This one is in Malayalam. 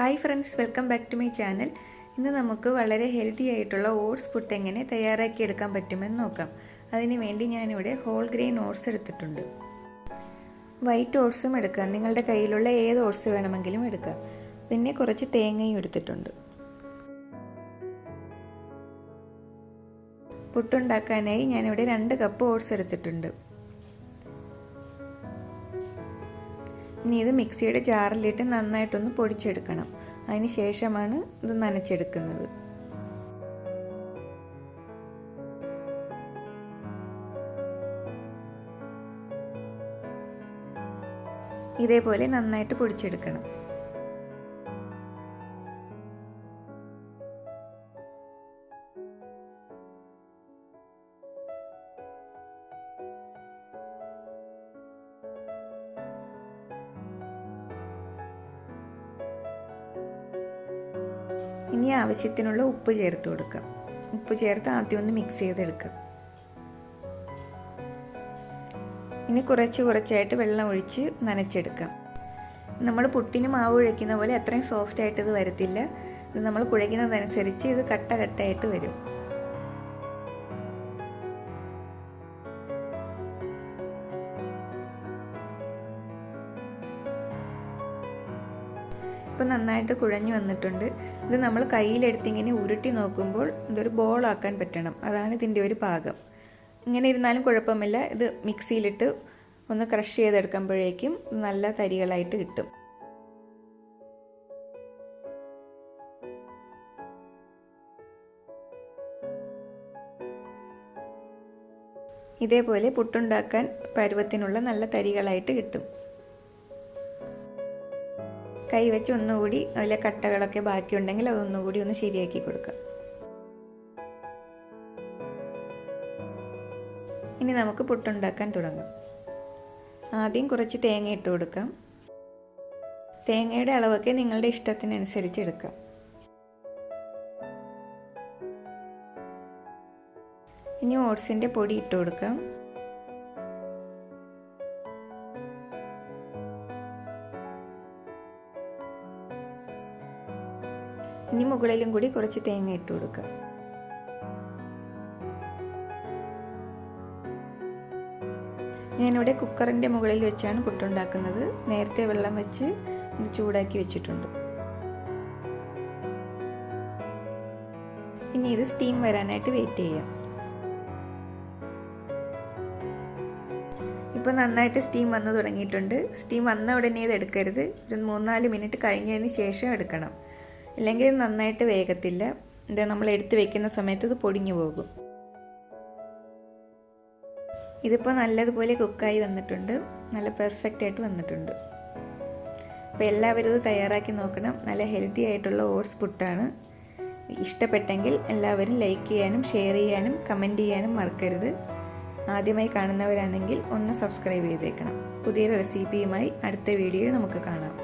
Hi friends, welcome back to my channel. ഇന്ന് നമുക്ക് വളരെ ഹെൽത്തി ആയിട്ടുള്ള ഓട്സ് പുട്ട് എങ്ങനെ തയ്യാറാക്കിയെടുക്കാൻ പറ്റുമെന്ന് നോക്കാം. അതിന് വേണ്ടി ഞാനിവിടെ ഹോൾ ഗ്രെയിൻ ഓട്സ് എടുത്തിട്ടുണ്ട്. വൈറ്റ് ഓട്സും എടുക്കാം, നിങ്ങളുടെ കയ്യിലുള്ള ഏത് ഓട്സ് വേണമെങ്കിലും എടുക്കാം. പിന്നെ കുറച്ച് തേങ്ങയും എടുത്തിട്ടുണ്ട്. പുട്ടുണ്ടാക്കാനായി ഞാനിവിടെ 2 കപ്പ് ഓട്സ് എടുത്തിട്ടുണ്ട്. ഇനി ഇത് മിക്സിയുടെ ജാറിലിട്ട് നന്നായിട്ടൊന്ന് പൊടിച്ചെടുക്കണം. അതിന് ശേഷമാണ് ഇത് നനച്ചെടുക്കുന്നത്. ഇതേപോലെ നന്നായിട്ട് പൊടിച്ചെടുക്കണം. ഇനി ആവശ്യത്തിനുള്ള ഉപ്പ് ചേർത്ത് കൊടുക്കാം. ഉപ്പ് ചേർത്ത് ആദ്യം ഒന്ന് മിക്സ് ചെയ്തെടുക്കാം. ഇനി കുറച്ചായിട്ട് വെള്ളം ഒഴിച്ച് നനച്ചെടുക്കാം. നമ്മൾ പുട്ടിന് മാവ് കുഴയ്ക്കുന്ന പോലെ അത്രയും സോഫ്റ്റ് ആയിട്ട് ഇത് വരത്തില്ല. ഇത് നമ്മൾ കുഴയ്ക്കുന്നതനുസരിച്ച് ഇത് കട്ടയായിട്ട് വരും. ഇപ്പം നന്നായിട്ട് കുഴഞ്ഞു വന്നിട്ടുണ്ട്. ഇത് നമ്മൾ കയ്യിലെടുത്തിങ്ങനെ ഉരുട്ടി നോക്കുമ്പോൾ ഇതൊരു ബോളാക്കാൻ പറ്റണം. അതാണ് ഇതിൻ്റെ ഒരു പാകം. ഇങ്ങനെ ഇരുന്നാലും കുഴപ്പമില്ല. ഇത് മിക്സിയിലിട്ട് ഒന്ന് ക്രഷ് ചെയ്തെടുക്കുമ്പോഴേക്കും നല്ല തരികളായിട്ട് കിട്ടും. ഇതേപോലെ പുട്ടുണ്ടാക്കാൻ പരുവത്തിനുള്ള നല്ല തരികളായിട്ട് കിട്ടും. കൈ വെച്ച് ഒന്നുകൂടി അതിലെ കട്ടകളൊക്കെ ബാക്കിയുണ്ടെങ്കിൽ അതൊന്നുകൂടി ഒന്ന് ശരിയാക്കി കൊടുക്കാം. ഇനി നമുക്ക് പുട്ടുണ്ടാക്കാൻ തുടങ്ങാം. ആദ്യം കുറച്ച് തേങ്ങ ഇട്ട് കൊടുക്കാം. തേങ്ങയുടെ അളവൊക്കെ നിങ്ങളുടെ ഇഷ്ടത്തിനനുസരിച്ച് എടുക്കാം. ഇനി ഓട്സിൻ്റെ പൊടി ഇട്ട് കൊടുക്കാം. ഇനി മുകളിലും കൂടി കുറച്ച് തേങ്ങ ഇട്ട് കൊടുക്കാം. ഞാനിവിടെ കുക്കറിൻ്റെ മുകളിൽ വെച്ചാണ് പുട്ടുണ്ടാക്കുന്നത്. നേരത്തെ വെള്ളം വെച്ച് ഇത് ചൂടാക്കി വെച്ചിട്ടുണ്ട്. ഇനി ഇത് സ്റ്റീം വരാനായിട്ട് വെയിറ്റ് ചെയ്യാം. ഇപ്പോൾ നന്നായിട്ട് സ്റ്റീം വന്നു തുടങ്ങിയിട്ടുണ്ട്. സ്റ്റീം വന്ന ഉടനെ ഇത് എടുക്കരുത്. ഒരു 3-4 മിനിറ്റ് കഴിഞ്ഞതിന് ശേഷം എടുക്കണം. ഇല്ലെങ്കിൽ നന്നായിട്ട് വേഗത്തില്ല. ഇത് നമ്മൾ എടുത്ത് വെക്കുന്ന സമയത്ത് ഇത് പൊടിഞ്ഞു പോകും. ഇതിപ്പോൾ നല്ലതുപോലെ കുക്കായി വന്നിട്ടുണ്ട്. നല്ല പെർഫെക്റ്റ് ആയിട്ട് വന്നിട്ടുണ്ട്. അപ്പോൾ എല്ലാവരും ഇത് തയ്യാറാക്കി നോക്കണം. നല്ല ഹെൽത്തി ആയിട്ടുള്ള ഓട്സ് പുട്ടാണ്. ഇഷ്ടപ്പെട്ടെങ്കിൽ എല്ലാവരും ലൈക്ക് ചെയ്യാനും ഷെയർ ചെയ്യാനും കമൻറ്റ് ചെയ്യാനും മറക്കരുത്. ആദ്യമായി കാണുന്നവരാണെങ്കിൽ ഒന്ന് സബ്സ്ക്രൈബ് ചെയ്തേക്കണം. പുതിയൊരു റെസിപ്പിയുമായി അടുത്ത വീഡിയോയിൽ നമുക്ക് കാണാം.